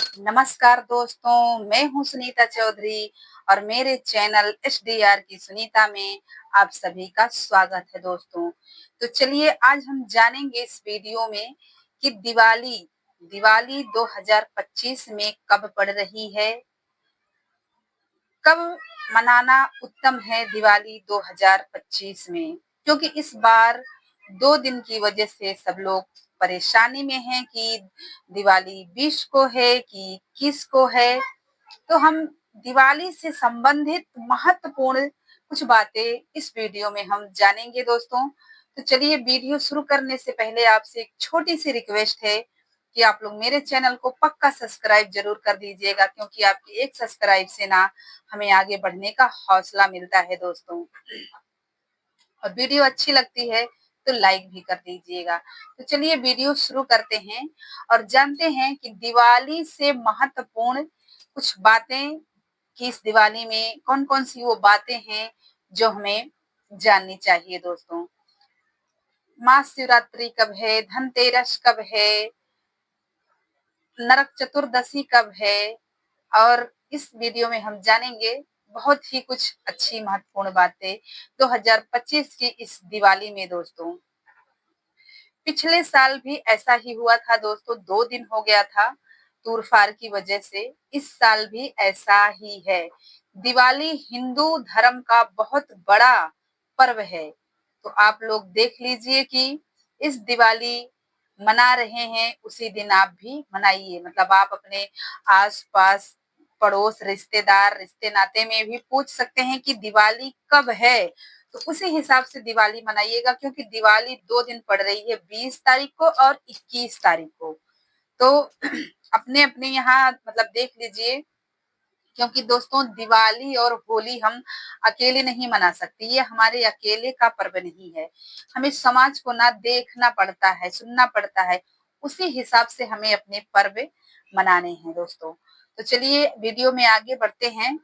नमस्कार दोस्तों, मैं हूं सुनीता चौधरी और मेरे चैनल एचडीआर की सुनीता में आप सभी का स्वागत है दोस्तों। तो चलिए आज हम जानेंगे इस वीडियो में कि दिवाली 2025 में कब पड़ रही है, कब मनाना उत्तम है दिवाली 2025 में। क्योंकि इस बार 2 दिन की वजह से सब लोग परेशानी में हैं कि दिवाली 20 को है कि 21 को है। तो हम दिवाली से संबंधित महत्वपूर्ण कुछ बातें इस वीडियो में हम जानेंगे दोस्तों। तो चलिए वीडियो शुरू करने से पहले आपसे एक छोटी सी रिक्वेस्ट है कि आप लोग मेरे चैनल को पक्का सब्सक्राइब जरूर कर दीजिएगा, क्योंकि आपकी एक सब्सक्राइब से ना हमें आगे बढ़ने का हौसला मिलता है दोस्तों। और वीडियो अच्छी लगती है तो लाइक भी कर दीजिएगा। तो चलिए वीडियो शुरू करते हैं और जानते हैं कि दिवाली से महत्वपूर्ण कुछ बातें कि इस दिवाली में कौन कौन सी वो बातें हैं जो हमें जाननी चाहिए दोस्तों। महाशिवरात्रि कब है, धनतेरस कब है, नरक चतुर्दशी कब है, और इस वीडियो में हम जानेंगे बहुत ही कुछ अच्छी महत्वपूर्ण बातें 2025 की इस दिवाली में दोस्तों। पिछले साल भी ऐसा ही हुआ था दोस्तों, 2 दिन हो गया था तूरफार की वजह से। इस साल भी ऐसा ही है। दिवाली हिंदू धर्म का बहुत बड़ा पर्व है। तो आप लोग देख लीजिए कि इस दिवाली मना रहे हैं, उसी दिन आप भी मनाइए। मतलब आप अपने आस-पास, पड़ोस, रिश्तेदार, रिश्ते नाते में भी पूछ सकते हैं कि दिवाली कब है, तो उसी हिसाब से दिवाली मनाइएगा। क्योंकि दिवाली 2 दिन पड़ रही है, 20 तारीख को और 21 तारीख को। तो अपने अपने यहाँ मतलब देख लीजिए, क्योंकि दोस्तों दिवाली और होली हम अकेले नहीं मना सकते, ये हमारे अकेले का पर्व नहीं है। हमें समाज को ना देखना पड़ता है, सुनना पड़ता है, उसी हिसाब से हमें अपने पर्व मनाने हैं दोस्तों। तो चलिए वीडियो में आगे बढ़ते हैं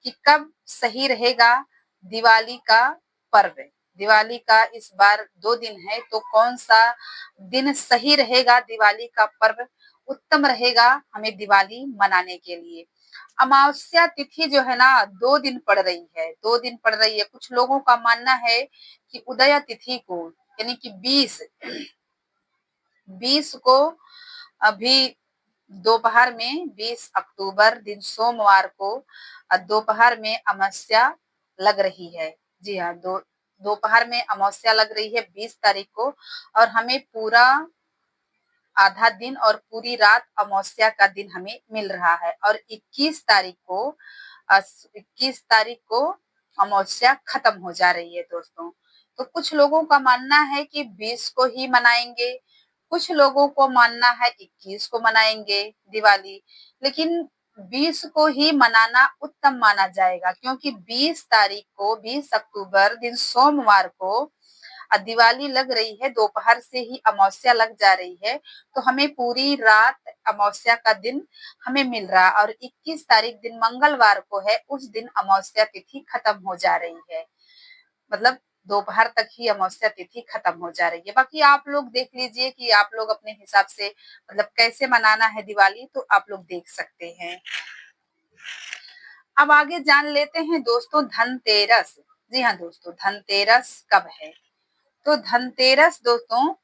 कि कब सही रहेगा दिवाली का पर्व। दिवाली का इस बार 2 दिन है, तो कौन सा दिन सही रहेगा, दिवाली का पर्व उत्तम रहेगा हमें दिवाली मनाने के लिए। अमावस्या तिथि जो है ना 2 दिन पड़ रही है, 2 दिन पड़ रही है। कुछ लोगों का मानना है कि उदया तिथि को, यानी कि 20 को अभी दोपहर में, 20 अक्टूबर दिन सोमवार को दोपहर में अमावस्या लग रही है। जी हाँ, दोपहर में अमावस्या लग रही है 20 तारीख को, और हमें पूरा आधा दिन और पूरी रात अमावस्या का दिन हमें मिल रहा है। और 21 तारीख को अमावस्या खत्म हो जा रही है दोस्तों। तो कुछ लोगों का मानना है कि 20 को ही मनाएंगे, कुछ लोगों को मानना है 21 को मनाएंगे दिवाली। लेकिन 20 को ही मनाना उत्तम माना जाएगा, क्योंकि 20 तारीख को, 20 अक्टूबर दिन सोमवार को दिवाली लग रही है, दोपहर से ही अमावस्या लग जा रही है। तो हमें पूरी रात अमावस्या का दिन हमें मिल रहा, और 21 तारीख दिन मंगलवार को है, उस दिन अमावस्या तिथि खत्म हो जा रही है। मतलब दोपहर तक ही अमावस्या तिथि खत्म हो जा रही है। बाकी आप लोग देख लीजिए कि आप लोग अपने हिसाब से मतलब कैसे मनाना है दिवाली, तो आप लोग देख सकते हैं। अब आगे जान लेते हैं दोस्तों धनतेरस। जी हाँ दोस्तों, धनतेरस कब है। तो धनतेरस दोस्तों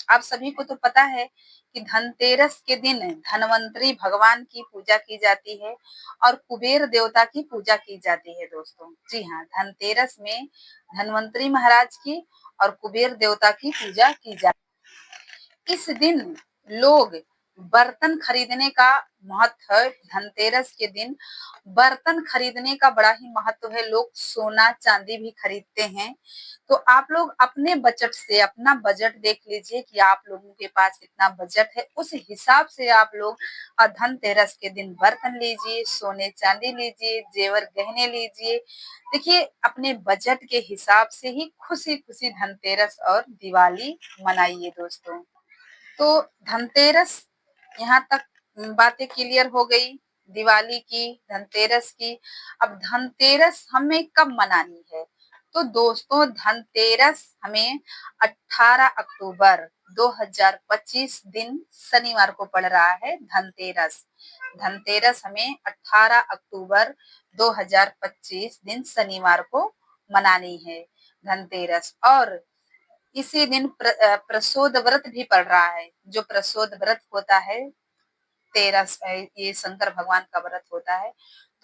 आप सभी को तो पता है कि धनतेरस के दिन धनवंतरी भगवान की पूजा की जाती है और कुबेर देवता की पूजा की जाती है दोस्तों। जी हाँ, धनतेरस में धनवंतरी महाराज की और कुबेर देवता की पूजा की जाती है। इस दिन लोग बर्तन खरीदने का महत्व है। धनतेरस के दिन बर्तन खरीदने का बड़ा ही महत्व है। लोग सोना चांदी भी खरीदते हैं। तो आप लोग अपने बजट से, अपना बजट देख लीजिए कि आप लोगों के पास कितना बजट है, उस हिसाब से आप लोग धनतेरस के दिन बर्तन लीजिए, सोने चांदी लीजिए, जेवर गहने लीजिए। देखिए अपने बजट के हिसाब से ही खुशी खुशी धनतेरस और दिवाली मनाइए दोस्तों। तो धनतेरस, यहाँ तक बातें क्लियर हो गई दिवाली की, धनतेरस की। अब धनतेरस हमें कब मनानी है, तो दोस्तों धनतेरस हमें 18 अक्टूबर 2025 दिन शनिवार को पड़ रहा है धनतेरस। धनतेरस हमें 18 अक्टूबर 2025 दिन शनिवार को मनानी है धनतेरस। और इसी दिन प्रसोद व्रत भी पड़ रहा है। जो प्रसोद व्रत होता है तेरस, ये शंकर भगवान का व्रत होता है।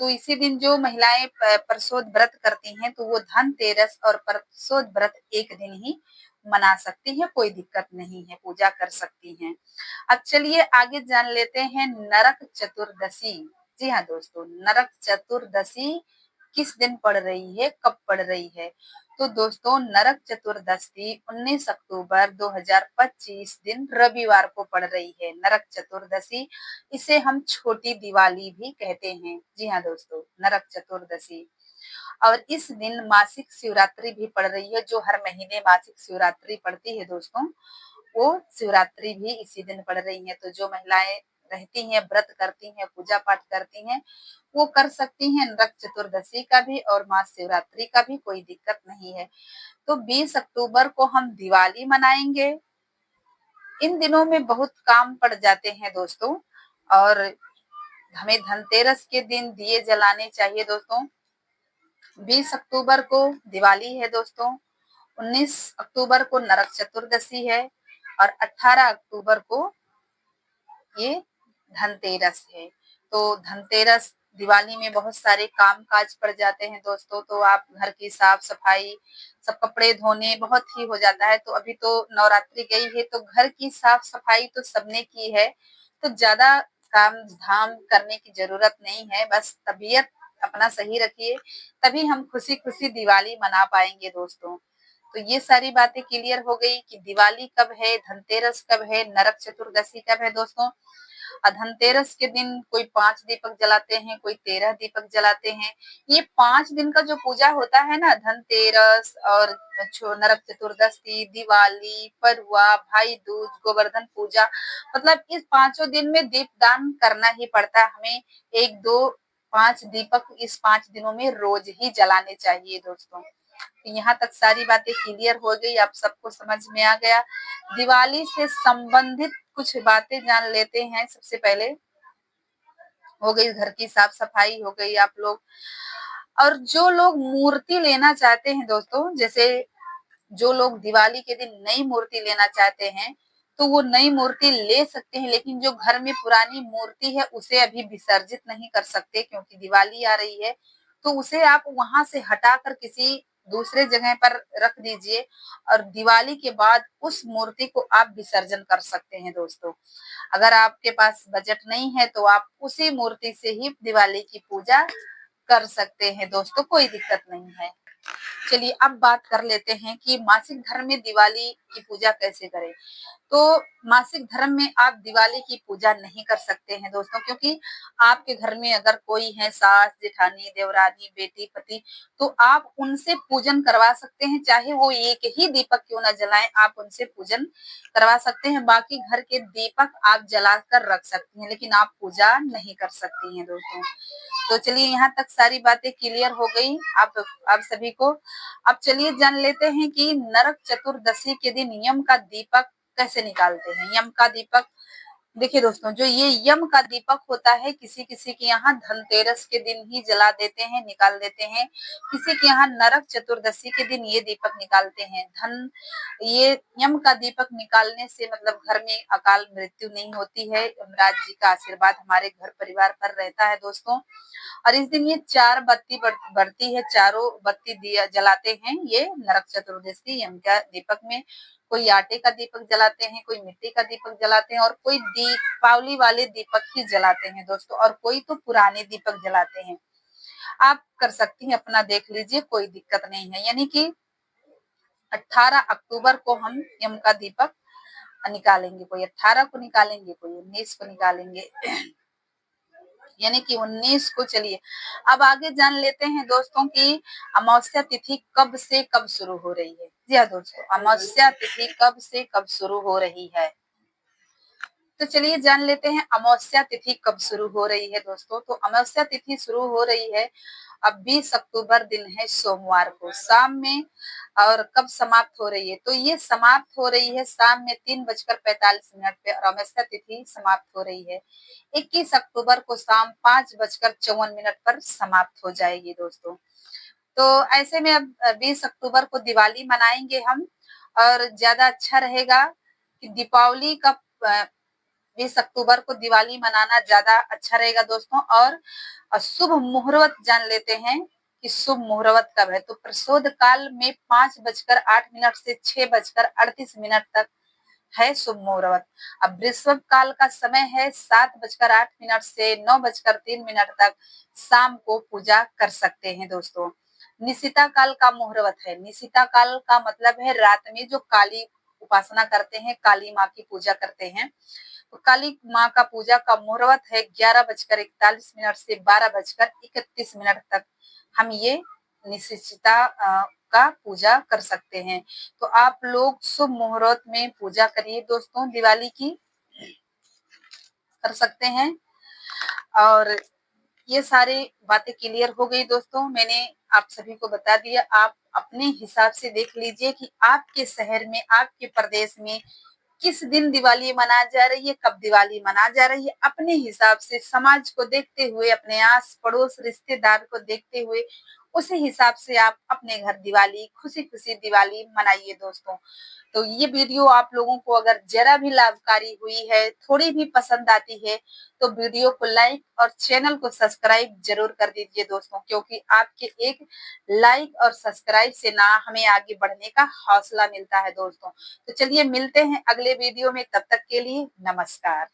तो इसी दिन जो महिलाएं प्रसोद व्रत करती हैं तो वो धनतेरस और प्रसोद व्रत एक दिन ही मना सकती हैं, कोई दिक्कत नहीं है, पूजा कर सकती हैं। अब चलिए आगे जान लेते हैं नरक चतुर्दशी। जी हाँ दोस्तों, नरक चतुर्दशी किस दिन पड़ रही है, कब पड़ रही है? तो दोस्तों नरक चतुर्दशी 19 अक्टूबर 2025 दिन रविवार को पड़ रही है। नरक चतुर्दशी, इसे हम छोटी दिवाली भी कहते हैं। जी हाँ दोस्तों, नरक चतुर्दशी। और इस दिन मासिक शिवरात्रि भी पड़ रही है। जो हर महीने मासिक शिवरात्रि पड़ती है दोस्तों, वो शिवरात्रि भी इसी दिन पड़ रही है। तो जो महिलाएं रहती हैं, व्रत करती हैं, पूजा पाठ करती हैं, वो कर सकती हैं नरक चतुर्दशी का भी और महाशिवरात्रि का भी, कोई दिक्कत नहीं है। तो 20 अक्टूबर को हम दिवाली मनाएंगे। इन दिनों में बहुत काम पड़ जाते हैं दोस्तों, और हमें धनतेरस के दिन दिए जलाने चाहिए दोस्तों। 20 अक्टूबर को दिवाली है दोस्तों, 19 अक्टूबर को नरक चतुर्दशी है और 18 अक्टूबर को ये धनतेरस है। तो धनतेरस दिवाली में बहुत सारे काम काज पड़ जाते हैं दोस्तों। तो आप घर की साफ सफाई, सब कपड़े धोने बहुत ही हो जाता है। तो अभी तो नवरात्रि गई है तो घर की साफ सफाई तो सबने की है, तो ज्यादा काम धाम करने की जरूरत नहीं है। बस तबीयत अपना सही रखिए, तभी हम खुशी खुशी दिवाली मना पाएंगे दोस्तों। तो ये सारी बातें क्लियर हो गई कि दिवाली कब है, धनतेरस कब है, नरक चतुर्दशी कब है दोस्तों। धनतेरस के दिन कोई 5 दीपक जलाते हैं, कोई 13 दीपक जलाते हैं। ये 5 दिन का जो पूजा होता है ना, धनतेरस और नरक चतुर्दशी, दिवाली, पड़ुआ, भाई दूज, गोवर्धन पूजा, मतलब इस पांचों दिन में दीप दान करना ही पड़ता है हमें। 1, 2, 5 दीपक इस 5 दिनों में रोज ही जलाने चाहिए दोस्तों। यहाँ तक सारी बातें क्लियर हो गई, आप सबको समझ में आ गया। दिवाली से संबंधित कुछ बातें जान लेते हैं। सबसे पहले हो गई घर की साफ सफाई, हो गई आप लोग। और जो लोग मूर्ति लेना चाहते हैं दोस्तों, जैसे जो लोग दिवाली के दिन नई मूर्ति लेना चाहते हैं तो वो नई मूर्ति ले सकते हैं, लेकिन जो घर में पुरानी मूर्ति है उसे अभी विसर्जित नहीं कर सकते, क्योंकि दिवाली आ रही है। तो उसे आप वहां से हटाकर किसी दूसरे जगह पर रख दीजिए और दिवाली के बाद उस मूर्ति को आप विसर्जन कर सकते हैं दोस्तों। अगर आपके पास बजट नहीं है तो आप उसी मूर्ति से ही दिवाली की पूजा कर सकते हैं दोस्तों, कोई दिक्कत नहीं है। चलिए अब बात कर लेते हैं कि मासिक धर्म में दिवाली की पूजा कैसे करें। तो मासिक धर्म में आप दिवाली की पूजा नहीं कर सकते हैं दोस्तों, क्योंकि आपके घर में अगर कोई है, सास जेठानी, देवरानी, बेटी, पति, तो आप उनसे पूजन करवा सकते हैं। चाहे वो एक ही दीपक क्यों ना जलाएं, आप उनसे पूजन करवा सकते हैं। बाकी घर के दीपक आप जला कर रख सकती हैं, लेकिन आप पूजा नहीं कर सकती हैं दोस्तों। तो चलिए यहाँ तक सारी बातें क्लियर हो गई आप सभी को। अब चलिए जान लेते हैं कि नरक चतुर्दशी के दिन यम का दीपक कैसे निकालते हैं। यम का दीपक, देखिए दोस्तों, जो ये यम का दीपक होता है, किसी किसी के यहाँ धनतेरस के दिन ही जला देते हैं, निकाल देते हैं। किसी के यहाँ नरक चतुर्दशी के दिन ये दीपक निकालते हैं। ये यम का दीपक निकालने से मतलब घर में अकाल मृत्यु नहीं होती है, यमराज जी का आशीर्वाद हमारे घर परिवार पर रहता है दोस्तों। और इस दिन ये 4 बत्ती बढ़ती है, चारों बत्ती दिया जलाते हैं ये नरक चतुर्दशी यम का दीपक में। कोई आटे का दीपक जलाते हैं, कोई मिट्टी का दीपक जलाते हैं, और कोई दीपावली वाले दीपक ही जलाते हैं दोस्तों, और कोई तो पुराने दीपक जलाते हैं। आप कर सकती हैं, अपना देख लीजिए, कोई दिक्कत नहीं है। यानी कि 18 अक्टूबर को हम यम का दीपक निकालेंगे, कोई 18 को निकालेंगे, कोई 19 को निकालेंगे, यानी कि 19 को। चलिए अब आगे जान लेते हैं दोस्तों कि अमावस्या तिथि कब से कब शुरू हो रही है। जी हाँ दोस्तों, अमावस्या तिथि कब से कब शुरू हो रही है। तो तो चलिए जान लेते हैं अमावस्या तिथि कब शुरू हो रही है दोस्तों। तो अमावस्या तिथि शुरू हो रही है अब 20 अक्टूबर दिन है सोमवार को शाम में। और कब समाप्त हो रही है, तो ये समाप्त हो रही है शाम में 3:45 पे और अमावस्या तिथि समाप्त हो रही है 21 अक्टूबर को शाम 5:54 पर समाप्त हो जाएगी दोस्तों। तो ऐसे में अब 20 अक्टूबर को दिवाली मनाएंगे हम। और ज्यादा अच्छा रहेगा कि दीपावली का 20 अक्टूबर को दिवाली मनाना ज्यादा अच्छा रहेगा दोस्तों। और शुभ मुहूर्त जान लेते हैं कि शुभ मुहूर्त कब है। तो प्रसोद काल में 5:08 से 6:38 तक है शुभ मुहूर्त। अब वृषभ काल का समय है 7:08 से 9:03 तक शाम को पूजा कर सकते हैं दोस्तों। निशिता काल का मुहूर्त है। निशिता काल का मतलब है रात में जो काली उपासना करते हैं, काली माँ की पूजा करते हैं। तो काली माँ का पूजा का मुहूर्त है 11:41 से 12:31 तक हम ये निशिता का पूजा कर सकते हैं। तो आप लोग शुभ मुहूर्त में पूजा करिए दोस्तों, दिवाली की कर सकते हैं। और ये सारी बातें क्लियर हो गई दोस्तों, मैंने आप सभी को बता दिया। आप अपने हिसाब से देख लीजिए कि आपके शहर में, आपके प्रदेश में किस दिन दिवाली मना जा रही है, कब दिवाली मना जा रही है। अपने हिसाब से समाज को देखते हुए, अपने आस पड़ोस रिश्तेदार को देखते हुए उसी हिसाब से आप अपने घर दिवाली खुशी खुशी दिवाली मनाइए दोस्तों। तो ये वीडियो आप लोगों को अगर जरा भी लाभकारी हुई है, थोड़ी भी पसंद आती है, तो वीडियो को लाइक और चैनल को सब्सक्राइब जरूर कर दीजिए दोस्तों, क्योंकि आपके एक लाइक और सब्सक्राइब से ना हमें आगे बढ़ने का हौसला मिलता है दोस्तों। तो चलिए मिलते हैं अगले वीडियो में, तब तक के लिए नमस्कार।